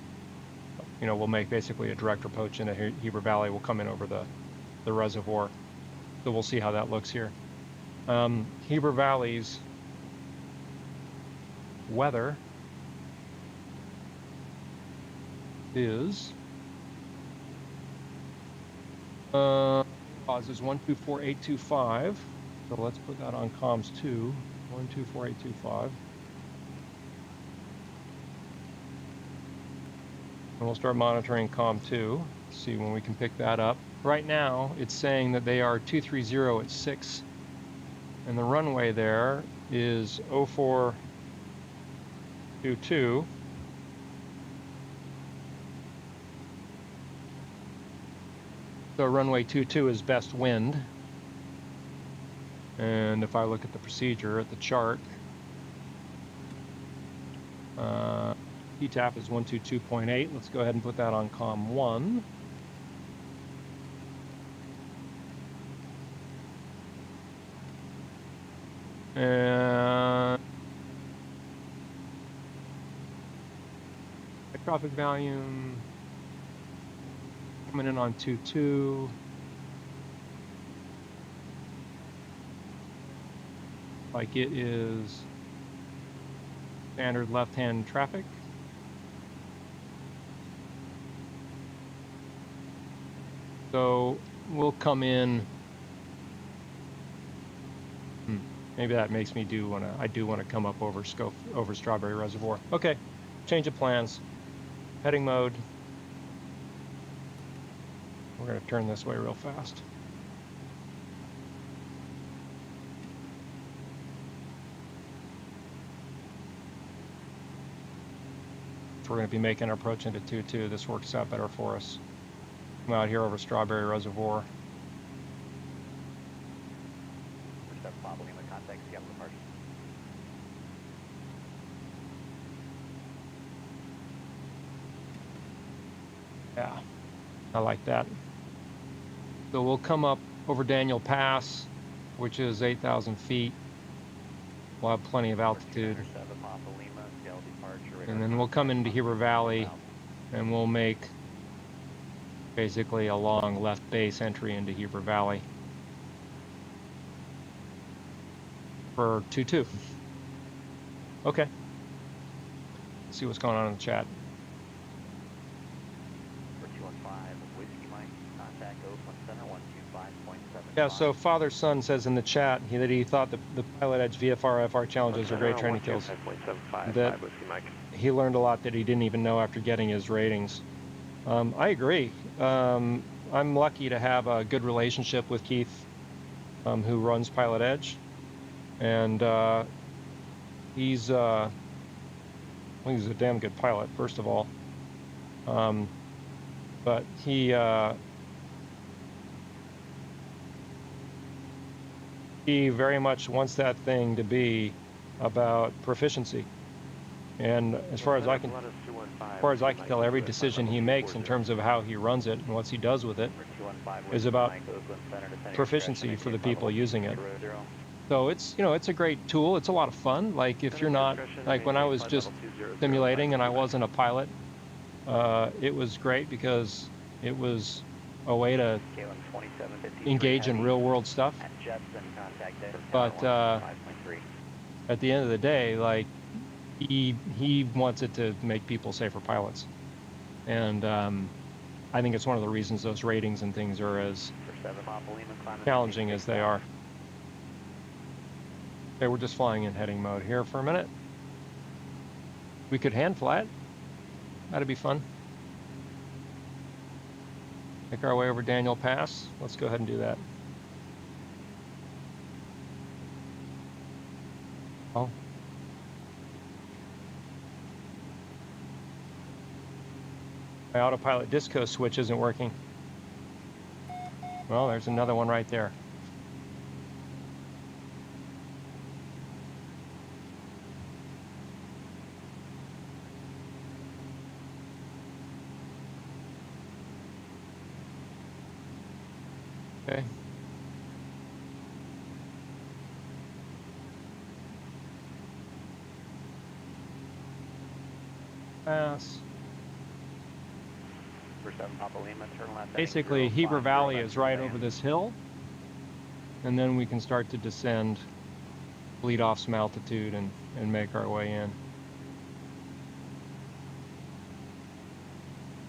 we'll make basically a direct approach into Heber Valley. We'll come in over the reservoir. So we'll see how that looks here. Heber Valley's weather is is 124825. So let's put that on comms 2, 124825. And we'll start monitoring comm 2, see when we can pick that up. Right now, it's saying that they are 230 at 6, and the runway there is 0422. So runway 22 is best wind. And if I look at the procedure at the chart, PTAP is 122.8. Let's go ahead and put that on COM 1. And traffic volume coming in on 22. Like it is standard left-hand traffic. So we'll come in. Maybe that makes me I do want to come up over Strawberry Reservoir. Okay, change of plans. Heading mode. We're going to turn this way real fast. So we're going to be making our approach into 2-2. This works out better for us. Come out here over Strawberry Reservoir. Yeah, I like that. So we'll come up over Daniel Pass, which is 8,000 feet. We'll have plenty of altitude. And then we'll come into Heber Valley, and we'll make basically a long left base entry into Heber Valley for 2-2. Okay. Let's see what's going on in the chat. Yeah, so Father Son says in the chat that he thought the PilotEdge VFR FR challenges are great training tools. That he learned a lot that he didn't even know after getting his ratings. I agree. I'm lucky to have a good relationship with Keith, who runs PilotEdge, and he's a damn good pilot, first of all. But he very much wants that thing to be about proficiency. And as far as I can tell, every decision he makes in terms of how he runs it and what he does with it is about proficiency for the people using it. So it's, it's a great tool. It's a lot of fun. Like if you're not, like when I was just simulating and I wasn't a pilot, it was great because it was a way to engage in real world stuff. But at the end of the day, like he wants it to make people safer pilots. And I think it's one of the reasons those ratings and things are as challenging as they are. Okay, we're just flying in heading mode here for a minute. We could hand fly it. That'd be fun. Make our way over Daniel Pass. Let's go ahead and do that. Oh. My autopilot disco switch isn't working. Well, there's another one right there. Okay. Pass. Basically, Heber Valley is right over this hill, and then we can start to descend, bleed off some altitude, and make our way in.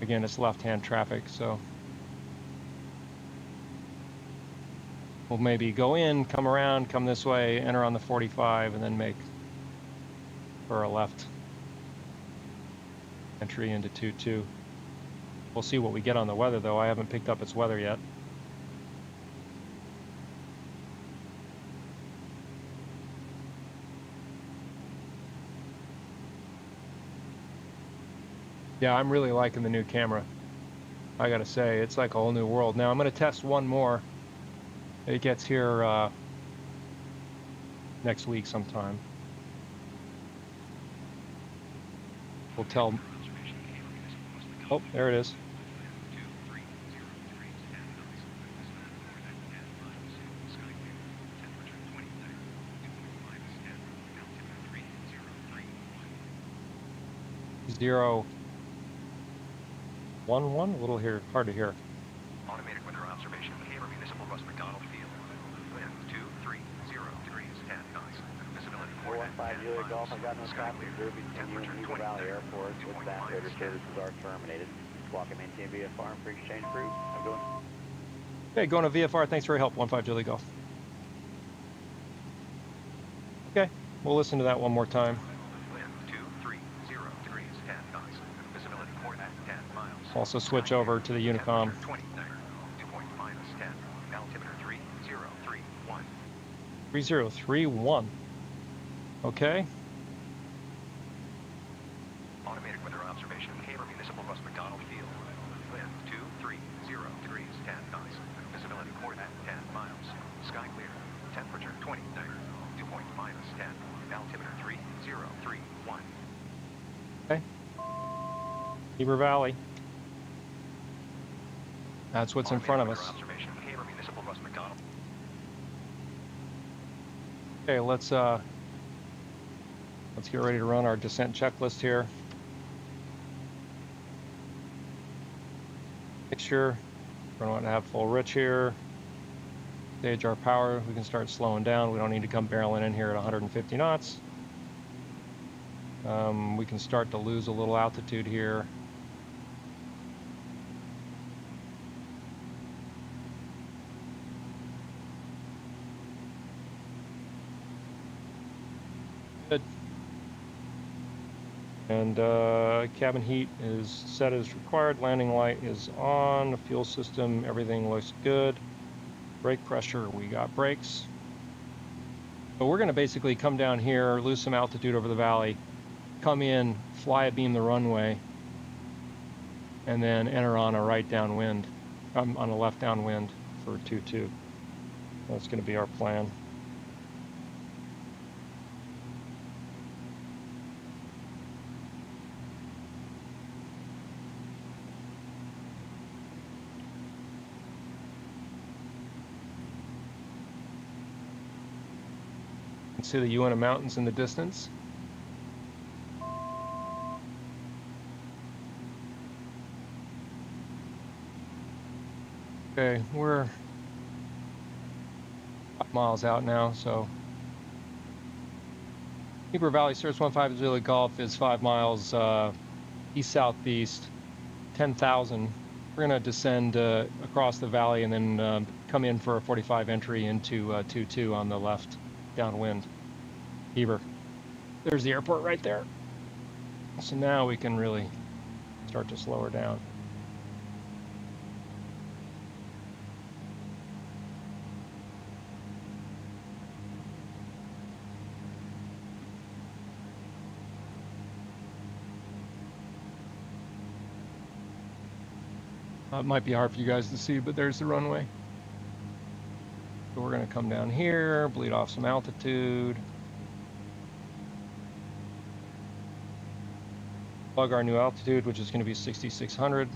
Again, it's left-hand traffic, so we'll maybe go in, come around, come this way, enter on the 45, and then make for a left entry into 2-2. We'll see what we get on the weather, though. I haven't picked up its weather yet. Yeah, I'm really liking the new camera. I gotta say, it's like a whole new world. Now, I'm gonna test one more. It gets here next week sometime. We'll tell. Oh, there it is. Zero, 1, 1, a little here, hard to hear. Automated weather observation, Heber Municipal Bus McDonald Field. Wind 230 degrees 10 knots. Visibility 415 Julia Golf, I've got no traffic observed between you and Heber Valley Airport. With that, radar services are terminated. Squawk and maintain VFR and pre-exchange crew. I'm going. Okay, going to VFR. Thanks for your help. 15 Julie Golf. Okay, we'll listen to that one more time. Wind 230 degrees 10 knots. Visibility 4 at 10 miles. Also switch over to the Unicom. 20 dew point minus 10. Altimeter 3031. 3031. Okay. Automated weather observation, Heber Municipal Bus McDonald Field. Wind 230 degrees 10 knots. Visibility 4 at 10 miles. Sky clear. Temperature 20. Dew point minus 10. Altimeter 3031. Okay. Heber Valley. That's what's in front of us. Observation, Heber Municipal Bus McDonald. Okay, let's get ready to run our descent checklist here. Make sure we're going to have full rich here. Stage our power. We can start slowing down. We don't need to come barreling in here at 150 knots. We can start to lose a little altitude here. Good. And cabin heat is set as required. Landing light is on. The fuel system, everything looks good. Brake pressure, we got brakes. But we're going to basically come down here, lose some altitude over the valley, come in, fly abeam the runway, and then enter on a right downwind, on a left downwind for 2-2. That's going to be our plan. See the Uinta Mountains in the distance. Okay, we're 5 miles out now, so Heber Valley Cirrus 15 Zulu Golf is 5 miles east-southeast, 10,000. We're going to descend across the valley and then come in for a 45 entry into 2-2 on the left downwind. Heber. There's the airport right there. So now we can really start to slow her down. It might be hard for you guys to see, but there's the runway. So we're going to come down here, bleed off some altitude. Plug our new altitude, which is going to be 6,600.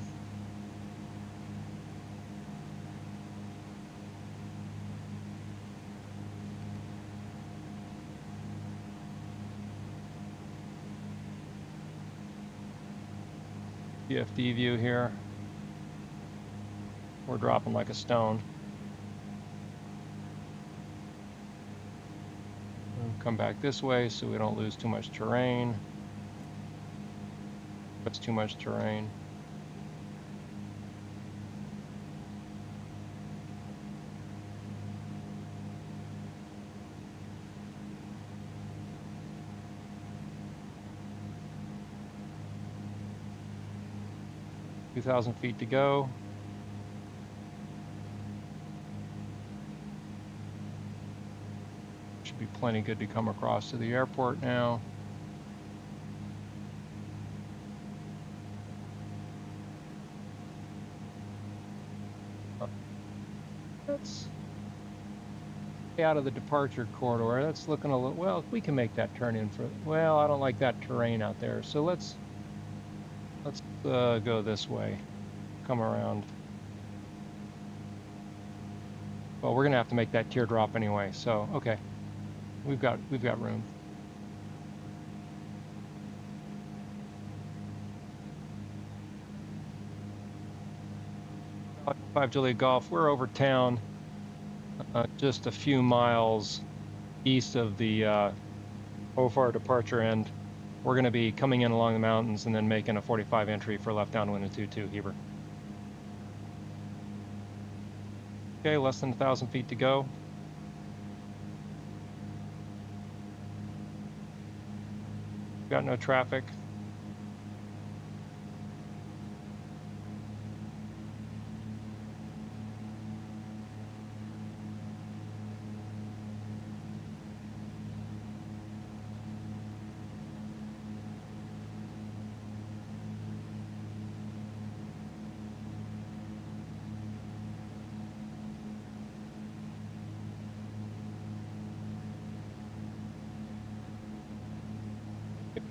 VFD view here. We're dropping like a stone. Come back this way so we don't lose too much terrain. That's too much terrain. Two 2,000 feet to go. Should be plenty good to come across to the airport now. That's out of the departure corridor. That's looking a little, well, we can make that turn in for, well, I don't like that terrain out there. So let's Let's go this way. Come around. Well, we're gonna have to make that teardrop anyway, so okay. We've got room. Five Juliet Golf. We're over town, just a few miles east of the OFAR departure end. We're going to be coming in along the mountains and then making a 45 entry for left downwind and 22 Heber. Okay, less than 1,000 feet to go. Got no traffic.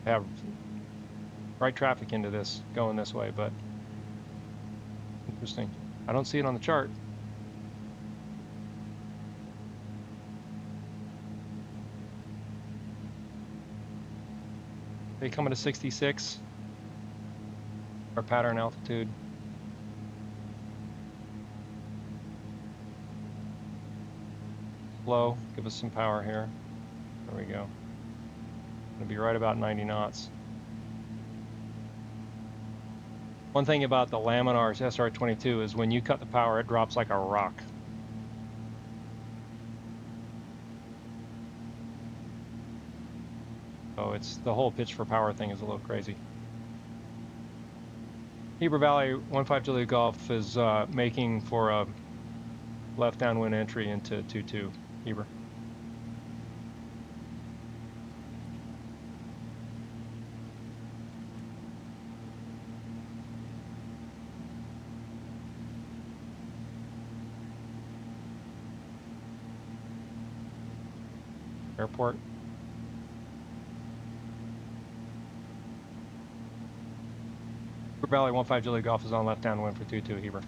Have right traffic into this going this way, but interesting. I don't see it on the chart. They coming to 66. Our pattern altitude. Low, give us some power here. There we go. Gonna be right about 90 knots. One thing about the Laminar's SR-22 is when you cut the power, it drops like a rock. So it's the whole pitch for power thing is a little crazy. Heber Valley 15 Juliet Golf is making for a left downwind entry into 22 Heber. Airport. Heber Valley 15 Juliet Golf is on left downwind for 22 Heber.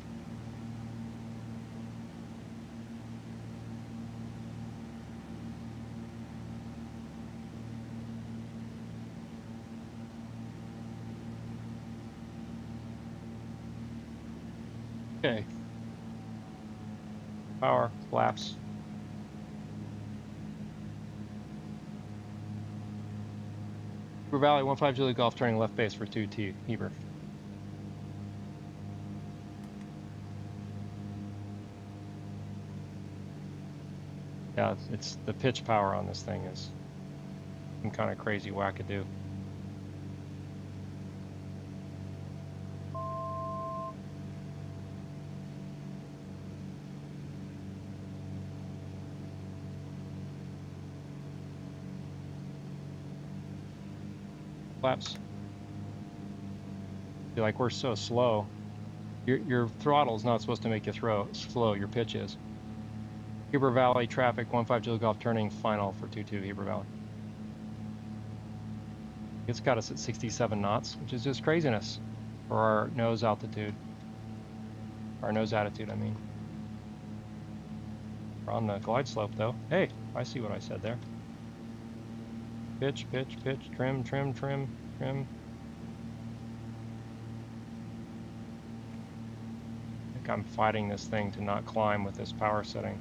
Okay. Power, flaps. Heber Valley 15 Juliet Golf turning left base for 2T Heber. Yeah, it's the pitch power on this thing is some kind of crazy wackadoo. Flaps. Feel like we're so slow. Your throttle is not supposed to make you slow. Your pitch is. Heber Valley traffic 15 Juliet Golf turning final for 22 Heber Valley. It's got us at 67 knots, which is just craziness for our nose altitude. Our nose attitude, I mean. We're on the glide slope though. Hey, I see what I said there. Pitch, pitch, pitch, trim, trim, trim, trim. I think I'm fighting this thing to not climb with this power setting.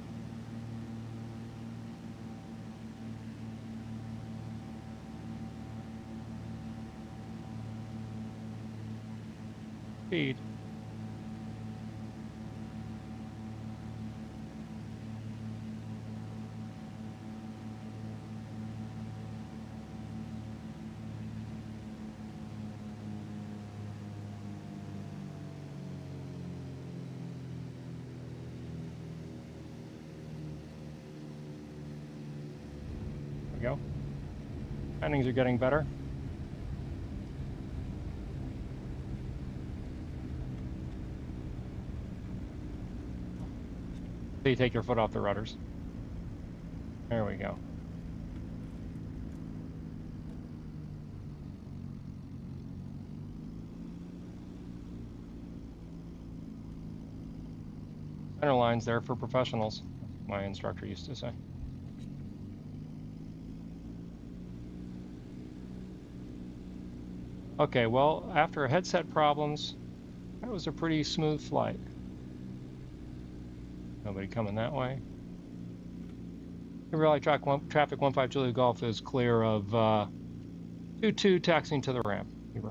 Speed. There we go. Landings are getting better. So you take your foot off the rudders. There we go. Center lines there for professionals, my instructor used to say. Okay, well, after headset problems, that was a pretty smooth flight. Nobody coming that way. Heber Valley traffic 15 Julia Golf is clear of 22 taxiing to the ramp. Heber.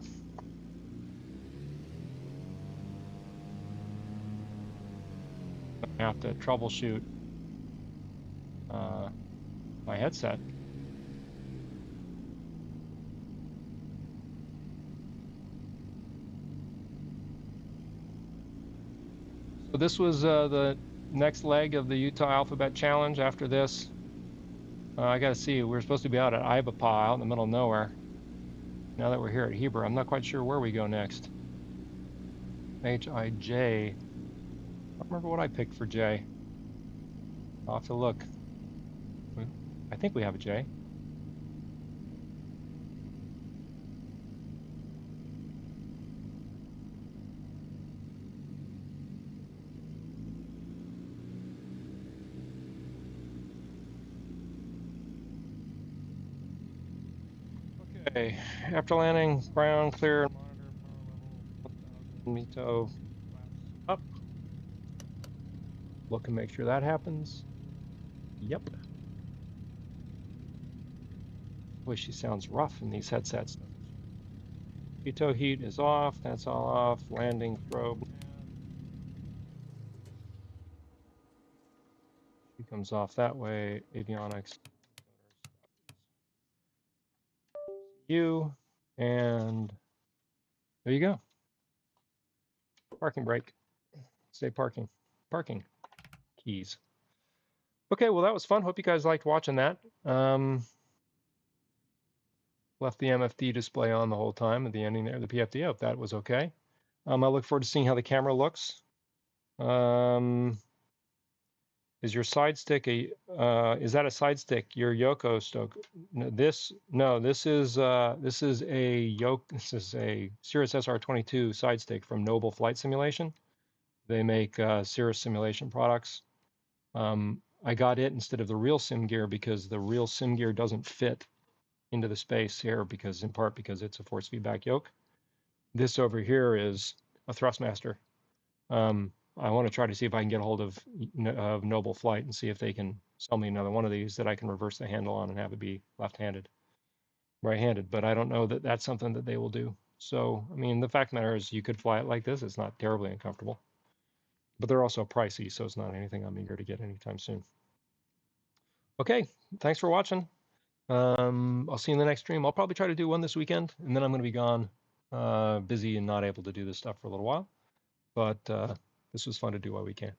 I have to troubleshoot my headset. So this was the next leg of the Utah Alphabet Challenge. After this, I got to see, we're supposed to be out at Ibapah, out in the middle of nowhere. Now that we're here at Heber, I'm not quite sure where we go next. H-I-J. I don't remember what I picked for J. I'll have to look. I think we have a J. Okay, after landing, ground clear and monitor power level 1,000 METO up. Look and make sure that happens. Yep. Boy, she sounds rough in these headsets. METO heat is off, that's all off. Landing strobe. She comes off that way. Avionics. You and there you go. Parking brake. Stay parking. Parking keys. Okay, well that was fun. Hope you guys liked watching that. Left the MFD display on the whole time at the ending there, the PFD. Hope that was okay. I look forward to seeing how the camera looks. Is your side stick a is that a side stick? Your Yoko Stoke? No, this is a Cirrus SR-22 side stick from Noble Flight Simulation. They make Cirrus simulation products. I got it instead of the RealSimGear because the RealSimGear doesn't fit into the space here because in part because it's a force feedback yoke. This over here is a Thrustmaster. I want to try to see if I can get a hold of Noble Flight and see if they can sell me another one of these that I can reverse the handle on and have it be left-handed, right-handed. But I don't know that that's something that they will do. So, I mean, the fact of the matter is you could fly it like this. It's not terribly uncomfortable. But they're also pricey, so it's not anything I'm eager to get anytime soon. Okay, thanks for watching. I'll see you in the next stream. I'll probably try to do one this weekend, and then I'm going to be gone, busy and not able to do this stuff for a little while. But this was fun to do while we can.